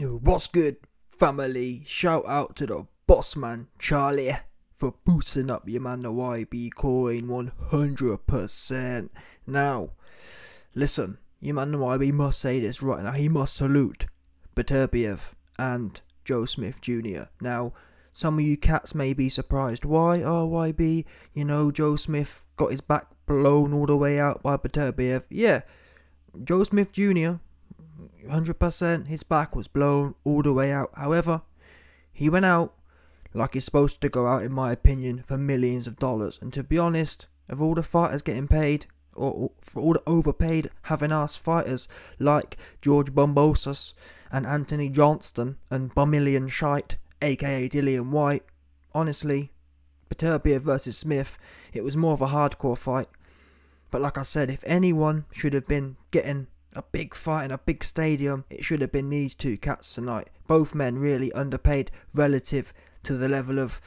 What's good, family? Shout out to the boss man, Charlie, for boosting up your man the YB coin 100%. Now, listen, your man the YB must say this right now. He must salute Beterbiev and Joe Smith Jr. Now, some of you cats may be surprised. Why? Oh, YB, Joe Smith got his back blown all the way out by Beterbiev. Yeah, Joe Smith Jr., 100% his back was blown all the way out. However, he went out like he's supposed to go out, in my opinion, for millions of dollars. And to be honest, of all the fighters getting paid, or for all the overpaid having-ass fighters like George Bombosas and Anthony Johnston and Bumillion Shite, aka Dillian White, honestly, Beterbiev versus Smith, it was more of a hardcore fight. But like I said, if anyone should have been getting a big fight in a big stadium, it should have been these two cats tonight. Both men really underpaid relative to the level of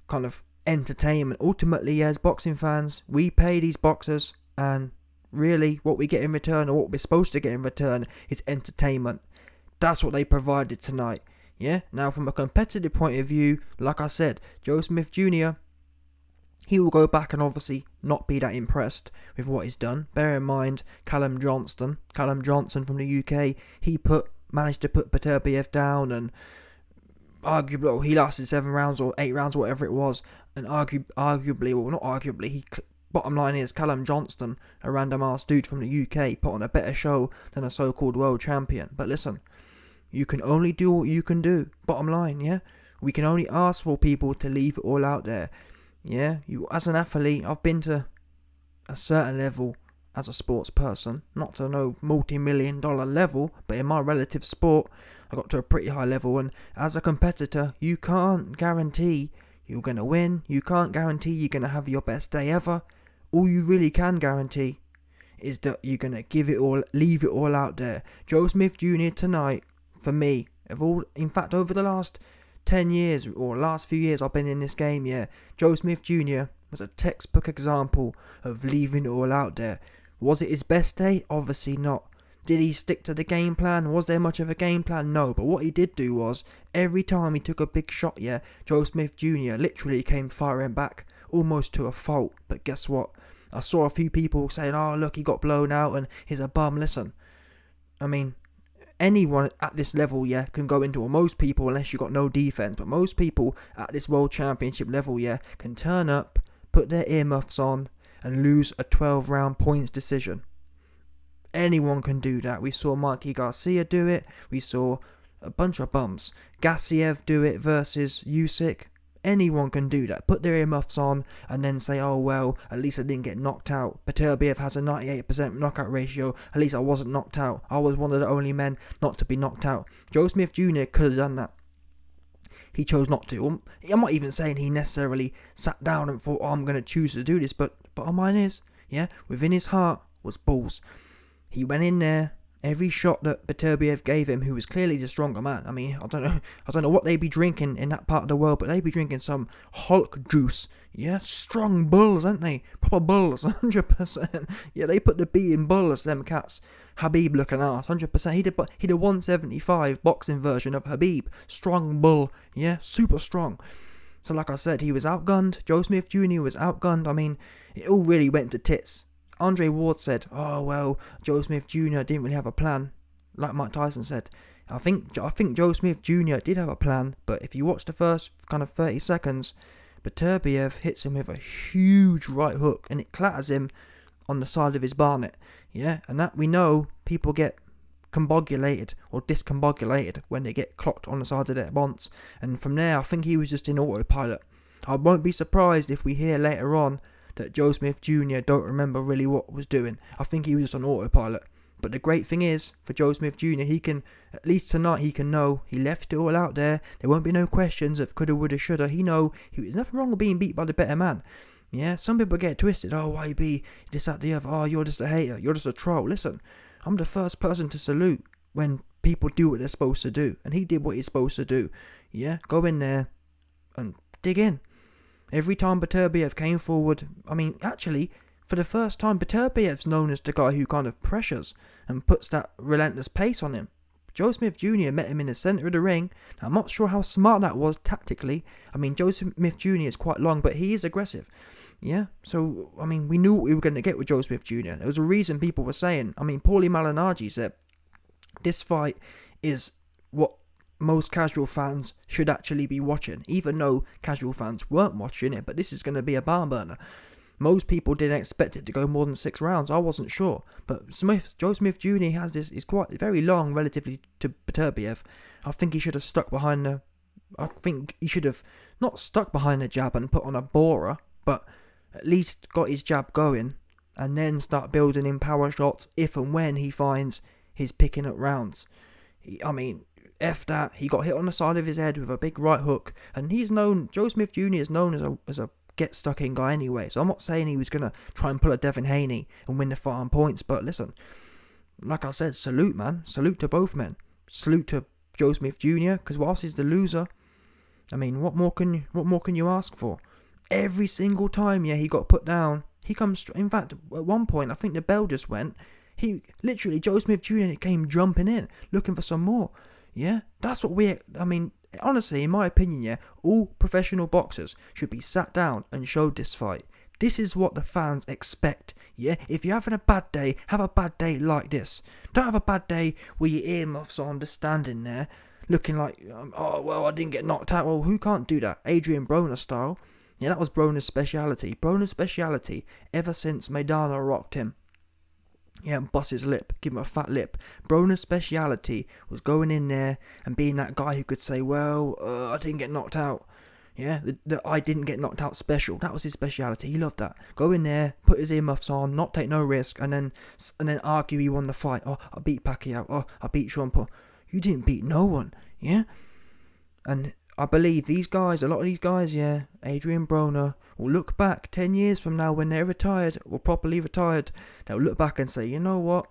kind of entertainment. Ultimately, as boxing fans, we pay these boxers, and really what we get in return, or what we're supposed to get in return, is entertainment. That's what they provided tonight. Yeah. Now, from a competitive point of view, like I said, Joe Smith Jr., he will go back and obviously not be that impressed with what he's done. Bear in mind, Callum Johnson from the UK, he managed to put Beterbiev down, and arguably, he lasted 7 rounds or 8 rounds, or whatever it was, and bottom line is, Callum Johnston, a random ass dude from the UK, put on a better show than a so-called world champion. But listen, you can only do what you can do. Bottom line, yeah? We can only ask for people to leave it all out there. Yeah, as an athlete, I've been to a certain level as a sports person, not to no multi-million-dollar level, but in my relative sport, I got to a pretty high level. And as a competitor, you can't guarantee you're going to win. You can't guarantee you're going to have your best day ever. All you really can guarantee is that you're going to leave it all out there. Joe Smith Jr. tonight, for me, over the last 10 years or last few years I've been in this game, yeah, Joe Smith Jr. was a textbook example of leaving it all out there. Was it his best day? Obviously not. Did he stick to the game plan? Was there much of a game plan? No. But what he did do was, every time he took a big shot, yeah, Joe Smith Jr. literally came firing back, almost to a fault. But guess what? I saw a few people saying, oh look, he got blown out and he's a bum. Listen, I mean, anyone at this level, yeah, can go into, or most people, unless you got no defense, but most people at this world championship level, yeah, can turn up, put their earmuffs on, and lose a 12-round points decision. Anyone can do that. We saw Mikey Garcia do it. We saw a bunch of bums. Gassiev do it versus Usyk. Anyone can do that. Put their earmuffs on and then say, oh well, at least I didn't get knocked out. Beterbiev has a 98% knockout ratio. At least I wasn't knocked out. I was one of the only men not to be knocked out. Joe Smith Jr. could have done that. He chose not to. I'm not even saying he necessarily sat down and thought, oh, I'm going to choose to do this. But bottom line is, yeah, within his heart was balls. He went in there. Every shot that Beterbiev gave him, who was clearly the stronger man. I mean, I don't know what they be drinking in that part of the world, but they be drinking some Hulk juice. Yeah, strong bulls, aren't they? Proper bulls, 100%. Yeah, they put the B in bulls, them cats. Habib looking ass, 100%. He the 175 boxing version of Habib. Strong bull, yeah, super strong. So like I said, he was outgunned. Joe Smith Jr. was outgunned. I mean, it all really went to tits. Andre Ward said, oh well, Joe Smith Jr. didn't really have a plan, like Mike Tyson said. I think Joe Smith Jr. did have a plan, but if you watch the first kind of 30 seconds, Beterbiev hits him with a huge right hook, and it clatters him on the side of his barnet. Yeah, and that we know people get combobulated or discombobulated when they get clocked on the side of their bonds. And from there, I think he was just in autopilot. I won't be surprised if we hear later on that Joe Smith Jr. don't remember really what was doing. I think he was just on autopilot. But the great thing is, for Joe Smith Jr., he can, at least tonight, he can know he left it all out there. There won't be no questions of coulda, woulda, shoulda. He know there's nothing wrong with being beat by the better man. Yeah, some people get twisted. Oh, YB, this, that, the other. Oh, you're just a hater. You're just a troll. Listen, I'm the first person to salute when people do what they're supposed to do. And he did what he's supposed to do. Yeah, go in there and dig in. Every time Beterbiev came forward, I mean, actually, for the first time, Beterbiev's known as the guy who kind of pressures and puts that relentless pace on him. Joe Smith Jr. met him in the centre of the ring. Now, I'm not sure how smart that was tactically. I mean, Joe Smith Jr. is quite long, but he is aggressive. Yeah, so, I mean, we knew what we were going to get with Joe Smith Jr. There was a reason people were saying, I mean, Paulie Malignaggi said, this fight is what most casual fans should actually be watching, even though casual fans weren't watching it, but this is going to be a barn burner. Most people didn't expect it to go more than 6 rounds. I wasn't sure, but Joe Smith Jr. has this, is quite very long relatively to Beterbiev. I think he should have stuck behind the, I think he should have not stuck behind the jab and put on a borer, but at least got his jab going, and then start building in power shots if and when he finds he's picking up rounds. I mean, F that, he got hit on the side of his head with a big right hook, and Joe Smith Jr. is known as a get stuck in guy anyway, so I'm not saying he was going to try and pull a Devin Haney and win the fight on points, but listen, like I said, salute, man, salute to both men, salute to Joe Smith Jr., because whilst he's the loser, I mean, what more can you ask for? Every single time, he got put down, he comes, in fact, at one point, I think the bell just went, Joe Smith Jr. came jumping in, looking for some more. Yeah, that's what I mean, honestly, in my opinion, all professional boxers should be sat down and showed this fight. This is what the fans expect, If you're having a bad day, have a bad day like this. Don't have a bad day where your earmuffs on, just standing there, looking like, I didn't get knocked out. Well, who can't do that? Adrian Broner style. Yeah, that was Broner's speciality. Broner's speciality ever since Maidana rocked him. Yeah, and bust his lip, give him a fat lip. Broner's speciality was going in there and being that guy who could say, I didn't get knocked out. Yeah, the I didn't get knocked out special. That was his speciality. He loved that. Go in there, put his earmuffs on, not take no risk, and then argue he won the fight. Oh, I beat Pacquiao. Oh, I beat Sean Paul. You didn't beat no one. Yeah, and I believe these guys, a lot of these guys, Adrian Broner, will look back 10 years from now when they're retired, or properly retired, they'll look back and say, you know what,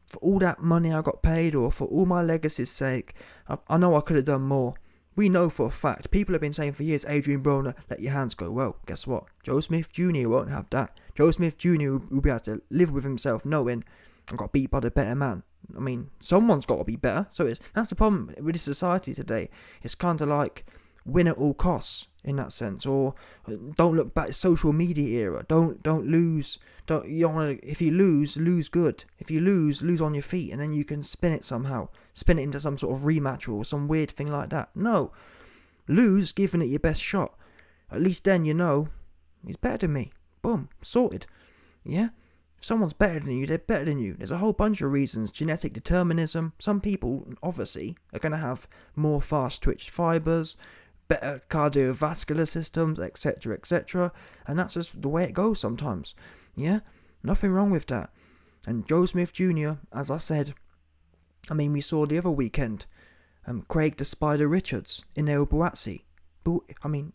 for all that money I got paid, or for all my legacy's sake, I know I could have done more. We know for a fact, people have been saying for years, Adrian Broner, let your hands go. Well, guess what? Joe Smith Jr. won't have that. Joe Smith Jr. will be able to live with himself knowing I got beat by the better man. I mean, someone's got to be better. So that's the problem with this society today. It's kind of like win at all costs in that sense, or don't look back. Social media era. Don't lose. You don't want to. If you lose good. If you lose on your feet, and then you can spin it somehow. Spin it into some sort of rematch or some weird thing like that. No, lose giving it your best shot. At least then you know he's better than me. Boom, sorted. Yeah. If someone's better than you, they're better than you. There's a whole bunch of reasons. Genetic determinism. Some people, obviously, are going to have more fast-twitched fibres, better cardiovascular systems, etc., etc. And that's just the way it goes sometimes. Yeah? Nothing wrong with that. And Joe Smith Jr., as I said, I mean, we saw the other weekend, Craig the Spider Richards in El Buatsi. I mean,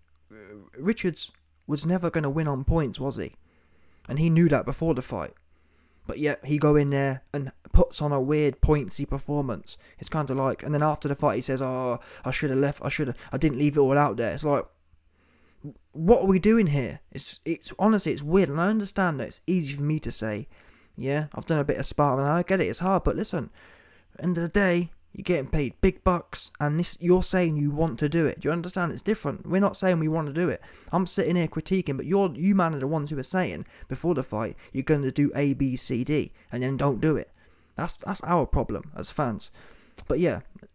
Richards was never going to win on points, was he? And he knew that before the fight. But yet, he go in there and puts on a weird pointsy performance. It's kind of like, and then after the fight he says, I should have left, I didn't leave it all out there. It's like, what are we doing here? It's honestly, it's weird. And I understand that it's easy for me to say, I've done a bit of sparring, and I get it, it's hard. But listen, end of the day, you're getting paid big bucks, and you're saying you want to do it. Do you understand? It's different. We're not saying we want to do it. I'm sitting here critiquing, but you man are the ones who are saying before the fight you're going to do A, B, C, D, and then don't do it. That's our problem as fans. But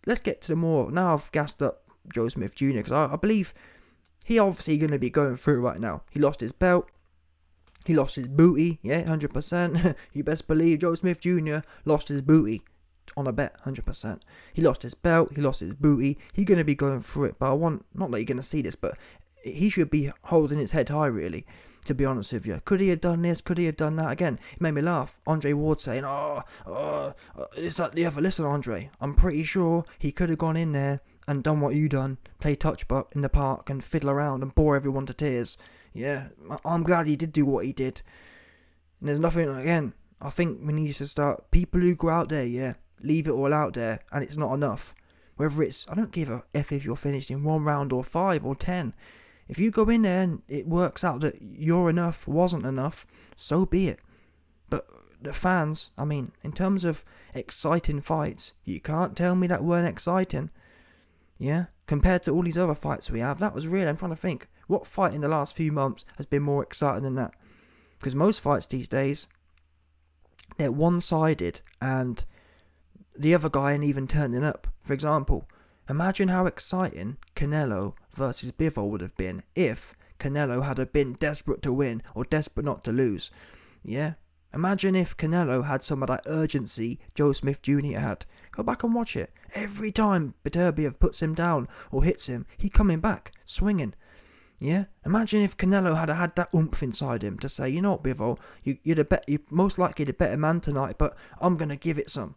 let's get to the more. Now I've gassed up Joe Smith Jr. because I believe he obviously going to be going through right now. He lost his belt. He lost his booty. 100%. You best believe Joe Smith Jr. lost his booty. On a bet, 100%. He lost his belt, he lost his booty. He's going to be going through it, but not that you're going to see this, but he should be holding his head high, really, to be honest with you. Could he have done this? Could he have done that? Again, it made me laugh. Andre Ward saying, it's like the other. Listen, Andre, I'm pretty sure he could have gone in there and done what you done, play touch butt in the park and fiddle around and bore everyone to tears. Yeah, I'm glad he did do what he did. And there's nothing, again, I think we need to start, people who go out there, leave it all out there, and it's not enough. Whether it's, I don't give a F if you're finished in 1 round or 5 or 10. If you go in there and it works out that you're enough, wasn't enough, so be it. But the fans, I mean, in terms of exciting fights, you can't tell me that weren't exciting. Yeah? Compared to all these other fights we have, that was really, I'm trying to think, what fight in the last few months has been more exciting than that? Because most fights these days, they're one-sided, and the other guy ain't even turning up. For example, imagine how exciting Canelo versus Bivol would have been if Canelo had been desperate to win or desperate not to lose. Yeah? Imagine if Canelo had some of that urgency Joe Smith Jr. had. Go back and watch it. Every time Beterbiev puts him down or hits him, he coming back, swinging. Yeah? Imagine if Canelo had had that oomph inside him to say, you know what, Bivol, you're most likely the better man tonight, but I'm going to give it some.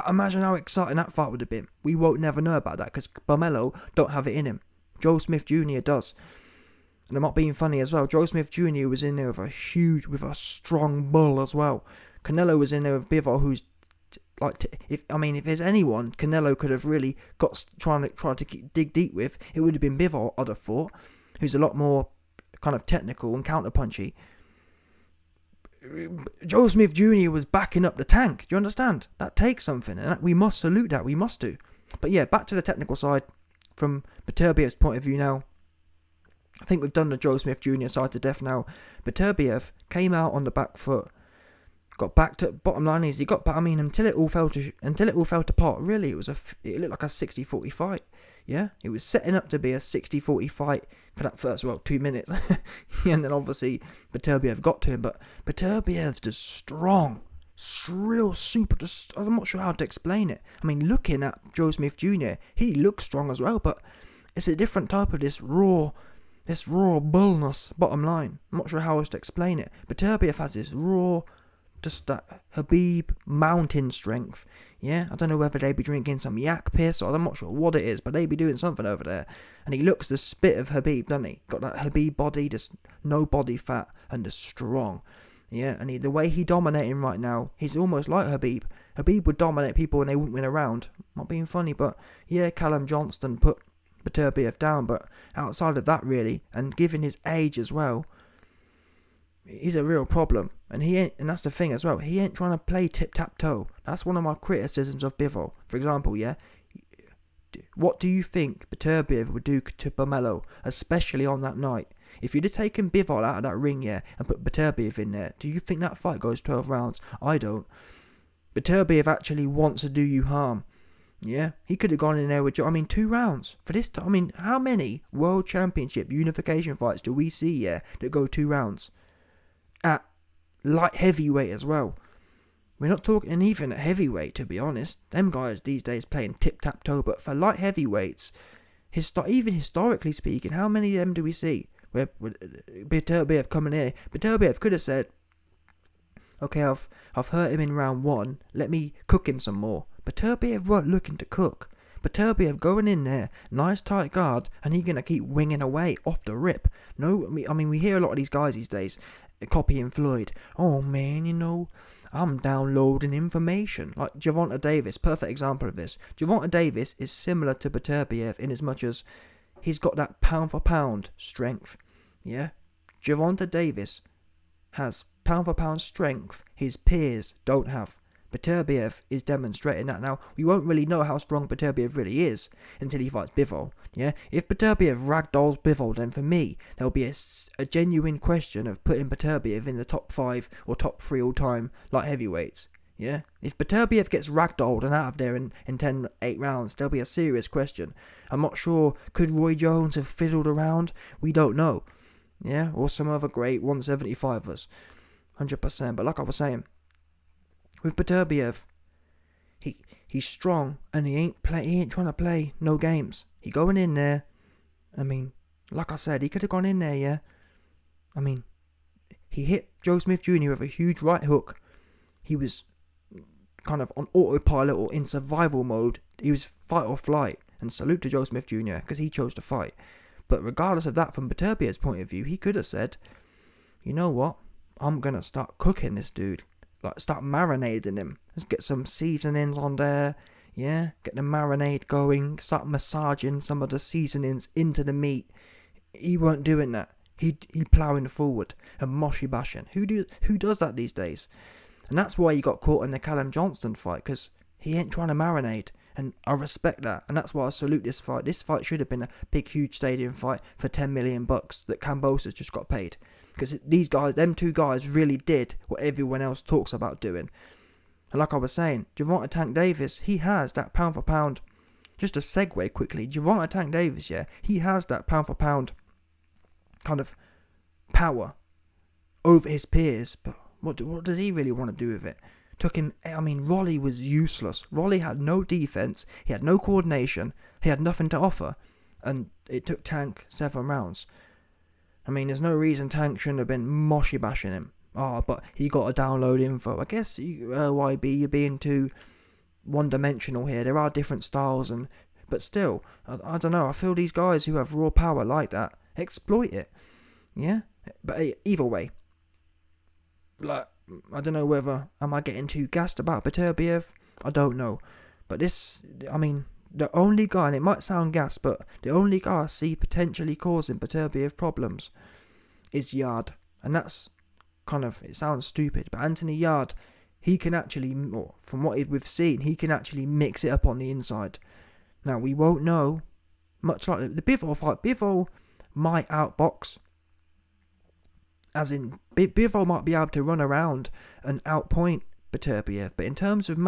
Imagine how exciting that fight would have been. We won't never know about that because Carmelo don't have it in him. Joe Smith Jr. does. And I'm not being funny as well. Joe Smith Jr. was in there with a strong bull as well. Canelo was in there with Bivol, who's if there's anyone Canelo could have really tried to dig deep with, it would have been Bivol, I'd have thought, who's a lot more kind of technical and counter-punchy. Joe Smith Jr. was backing up the tank. Do you understand? That takes something, and we must salute that. We must do. But yeah, back to the technical side from Beterbiev's point of view now. I think we've done the Joe Smith Jr. side to death now. Beterbiev came out on the back foot, got back to bottom line is he got back. I mean, until it all fell apart. Really, it looked like a 60-40 fight. Yeah, it was setting up to be a 60-40 fight for that first 2 minutes, and then obviously Beterbiev got to him. But Beterbiev's just strong, real super. I'm not sure how to explain it. I mean, looking at Joe Smith Jr., he looks strong as well, but it's a different type of this raw bullness. Bottom line, I'm not sure how else to explain it. Beterbiev has this raw, just that Khabib mountain strength. Yeah, I don't know whether they be drinking some yak piss or I'm not sure what it is, but they be doing something over there. And he looks the spit of Khabib, doesn't he? Got that Khabib body, just no body fat and just strong. Yeah, and the way he dominating right now, he's almost like Khabib. Khabib would dominate people and they wouldn't win a round. Not being funny, but yeah, Callum Johnston put Beterbiev down, but outside of that really, and given his age as well, he's a real problem. And that's the thing as well, he ain't trying to play tic-tac-toe. That's one of my criticisms of Bivol. For example, yeah, what do you think Beterbiev would do to Carmelo, especially on that night? If you'd have taken Bivol out of that ring, yeah, and put Beterbiev in there, do you think that fight goes 12 rounds? I don't. Beterbiev actually wants to do you harm. Yeah, he could have gone in there with 2 rounds for this time. I mean, how many World Championship unification fights do we see, yeah, that go 2 rounds? At light heavyweight as well. We're not talking even at heavyweight, to be honest. Them guys these days playing tip-tap-toe, but for light heavyweights, even historically speaking, how many of them do we see? Where Beterbiev coming in, Beterbiev could have said, okay, I've hurt him in round 1, let me cook him some more. Beterbiev weren't looking to cook. Beterbiev going in there, nice tight guard, and he's going to keep winging away off the rip. No, I mean, we hear a lot of these guys these days, copying Floyd. Oh man, I'm downloading information. Like Gervonta Davis, perfect example of this. Gervonta Davis is similar to Beterbiev in as much as he's got that pound for pound strength. Yeah? Gervonta Davis has pound for pound strength his peers don't have. Beterbiev is demonstrating that. Now, we won't really know how strong Beterbiev really is until he fights Bivol. Yeah, if Beterbiev ragdolls Bivol, then for me, there'll be a genuine question of putting Beterbiev in the top 5 or top 3 all time light heavyweights. Yeah, if Beterbiev gets ragdolled and out of there in 8 rounds, there'll be a serious question. I'm not sure, could Roy Jones have fiddled around? We don't know. Yeah, or some other great 175ers. 100%, but like I was saying, with Beterbiev, he's strong and he ain't trying to play no games. He going in there. I mean, like I said, he could have gone in there, yeah. I mean, he hit Joe Smith Jr. with a huge right hook. He was kind of on autopilot or in survival mode. He was fight or flight. And salute to Joe Smith Jr. because he chose to fight. But regardless of that, from Beterbiev's point of view, he could have said, you know what? I'm going to start cooking this dude. Like, start marinating him. Let's get some seasonings on there. Yeah, get the marinade going. Start massaging some of the seasonings into the meat. He weren't doing that. He ploughing forward and moshy bashing. Who does that these days? And that's why he got caught in the Callum Johnston fight, because he ain't trying to marinate. And I respect that, and that's why I salute this fight. This fight should have been a big, huge stadium fight for $10 million that Kambosos just got paid. Because these guys, them two guys, really did what everyone else talks about doing. And like I was saying, Gervonta Tank Davis, he has that pound for pound. Just a segue quickly, Gervonta Tank Davis, yeah, he has that pound for pound kind of power over his peers, but what does he really want to do with it? Rolly was useless. Rolly had no defense, he had no coordination, he had nothing to offer, and it took Tank 7 rounds. There's no reason Tank shouldn't have been moshy bashing him. But he got to download info. I guess YB, you're being too one-dimensional here. There are different styles, but still, I don't know. I feel these guys who have raw power like that exploit it. Yeah, but either way, like, I don't know whether am I getting too gassed about Beterbiev. I don't know, but the only guy, and it might sound gas, but the only guy I see potentially causing Beterbiev problems is Yard, and that's it sounds stupid, but Anthony Yard, he can actually, from what we've seen, he can actually mix it up on the inside. Now, we won't know, much like the Bivol fight. Bivol might outbox, as in, Bivol might be able to run around and outpoint Beterbiev, but in terms of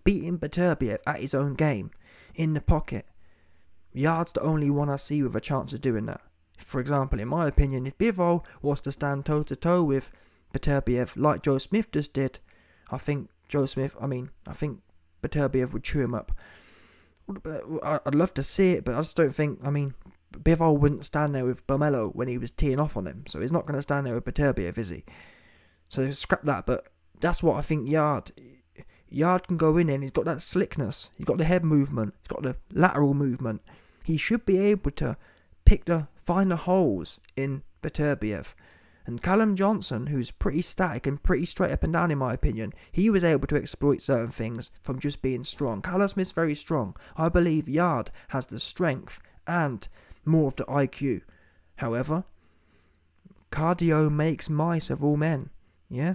beating Beterbiev at his own game, in the pocket, Yard's the only one I see with a chance of doing that. For example, in my opinion, if Bivol was to stand toe-to-toe with Beterbiev like Joe Smith just did, I think Beterbiev would chew him up. I'd love to see it, but I just don't think, Bivol wouldn't stand there with Bomelo when he was teeing off on him, so he's not going to stand there with Beterbiev, is he? So scrap that, but that's what I think Yard can go in and he's got that slickness, he's got the head movement, he's got the lateral movement. He should be able to find the holes in Beterbiev. And Callum Johnson, who's pretty static and pretty straight up and down in my opinion, he was able to exploit certain things from just being strong. Callum Smith's very strong. I believe Yard has the strength and more of the IQ. However, cardio makes mice of all men. Yeah?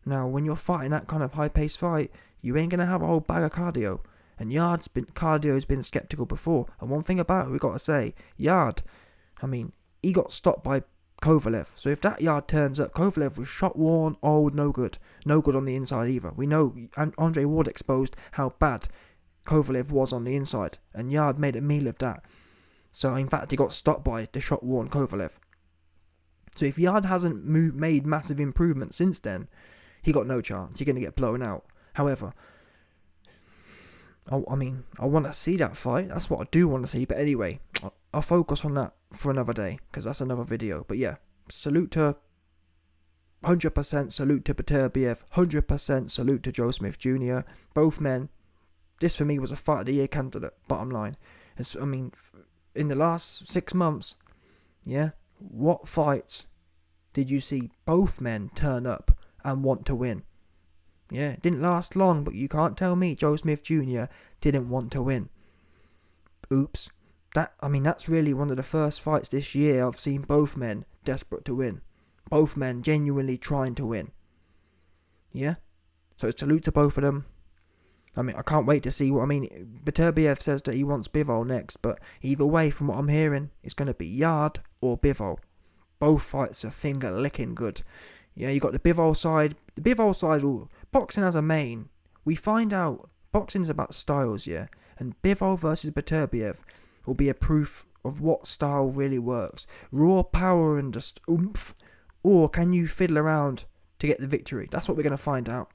Now, when you're fighting that kind of high-paced fight, you ain't going to have a whole bag of cardio. And cardio's been skeptical before. And one thing about it, we got to say, Yard, he got stopped by Kovalev. So if that Yard turns up, Kovalev was shot, worn, old, no good. No good on the inside either. We know Andre Ward exposed how bad Kovalev was on the inside. And Yard made a meal of that. So in fact, he got stopped by the shot, worn Kovalev. So if Yard hasn't made massive improvements since then, he got no chance. You're going to get blown out. However, I want to see that fight. That's what I do want to see. But anyway, I'll focus on that for another day, because that's another video. But yeah, 100% salute to Beterbiev, 100% salute to Joe Smith Jr. Both men. This for me was a fight of the year candidate, bottom line. In the last 6 months, yeah, what fights did you see both men turn up and want to win? Yeah, it didn't last long, but you can't tell me Joe Smith Jr. didn't want to win. Oops. That's really one of the first fights this year I've seen both men desperate to win. Both men genuinely trying to win. Yeah? So salute to both of them. I can't wait to see what... Beterbiev says that he wants Bivol next, but either way, from what I'm hearing, it's going to be Yard or Bivol. Both fights are finger-licking good. Yeah, you got the Bivol side. The Bivol side, boxing as a main, we find out boxing is about styles, yeah? And Bivol versus Beterbiev will be a proof of what style really works. Raw power and just oomph, or can you fiddle around to get the victory? That's what we're going to find out.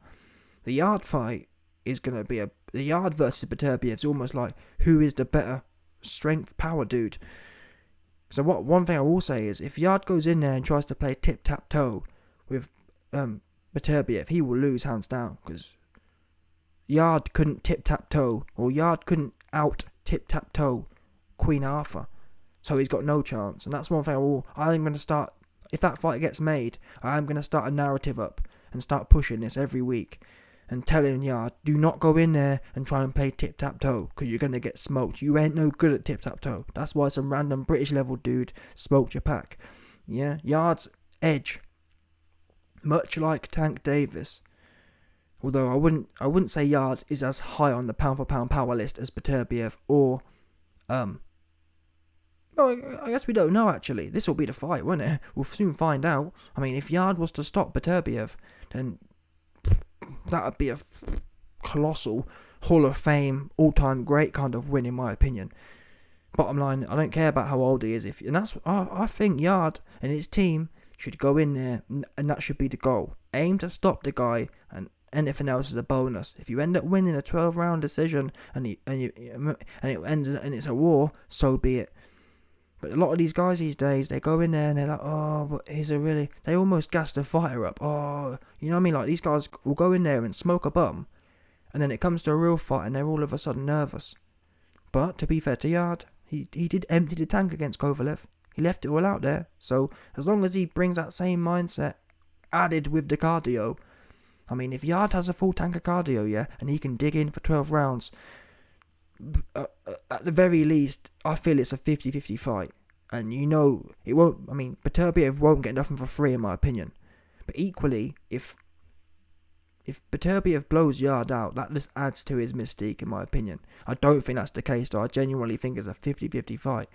The Yard fight is going to be the Yard versus Beterbiev is almost like who is the better strength power dude. So one thing I will say is, if Yard goes in there and tries to play tic-tac-toe with Beterbiev, he will lose hands down, because Yard couldn't tic-tac-toe, or Yard couldn't out tic-tac-toe Queen Arthur, so he's got no chance. And that's one thing I'm going to start, if that fight gets made, I'm going to start a narrative up and start pushing this every week and telling Yard, do not go in there and try and play tic-tac-toe, because you're going to get smoked. You ain't no good at tic-tac-toe. That's why some random British level dude smoked your pack. Yeah, Yard's edge, much like Tank Davis. Although I wouldn't say Yard is as high on the pound for pound power list as Beterbiev or well, I guess we don't know actually. This will be the fight, won't it? We'll soon find out. I mean, if Yard was to stop Beterbiev, then that would be a colossal Hall of Fame, all-time great kind of win, in my opinion. Bottom line, I don't care about how old he is. I think Yard and his team should go in there, and that should be the goal. Aim to stop the guy, and anything else is a bonus. If you end up winning a 12-round decision and it ends and it's a war, so be it. But a lot of these guys these days, they go in there and they're like, oh, but they almost gas the fighter up. Oh, you know what I mean? Like, these guys will go in there and smoke a bum, and then it comes to a real fight and they're all of a sudden nervous. But to be fair to Yard, he did empty the tank against Kovalev. He left it all out there. So as long as he brings that same mindset, added with the cardio, I mean, if Yard has a full tank of cardio, yeah, and he can dig in for 12 rounds, at the very least, I feel it's a 50-50 fight. And you know, it won't, I mean, Beterbiev won't get nothing for free, in my opinion. But equally, if Beterbiev blows Yard out, that just adds to his mystique, in my opinion. I don't think that's the case, though. I genuinely think it's a 50-50 fight.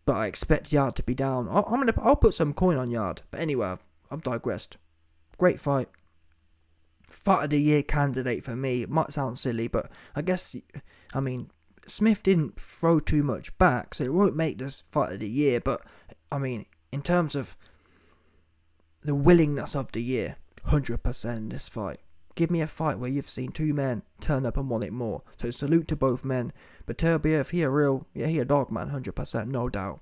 But I expect Yard to be down. I'll put some coin on Yard. But anyway, I've digressed. Great fight. Fight of the year candidate for me. It might sound silly, but I guess, I mean, Smith didn't throw too much back, so it won't make this fight of the year. But, I mean, in terms of the willingness of the year, 100% in this fight. Give me a fight where you've seen two men turn up and want it more. So salute to both men. Beterbiev, he a dog man, 100%, no doubt.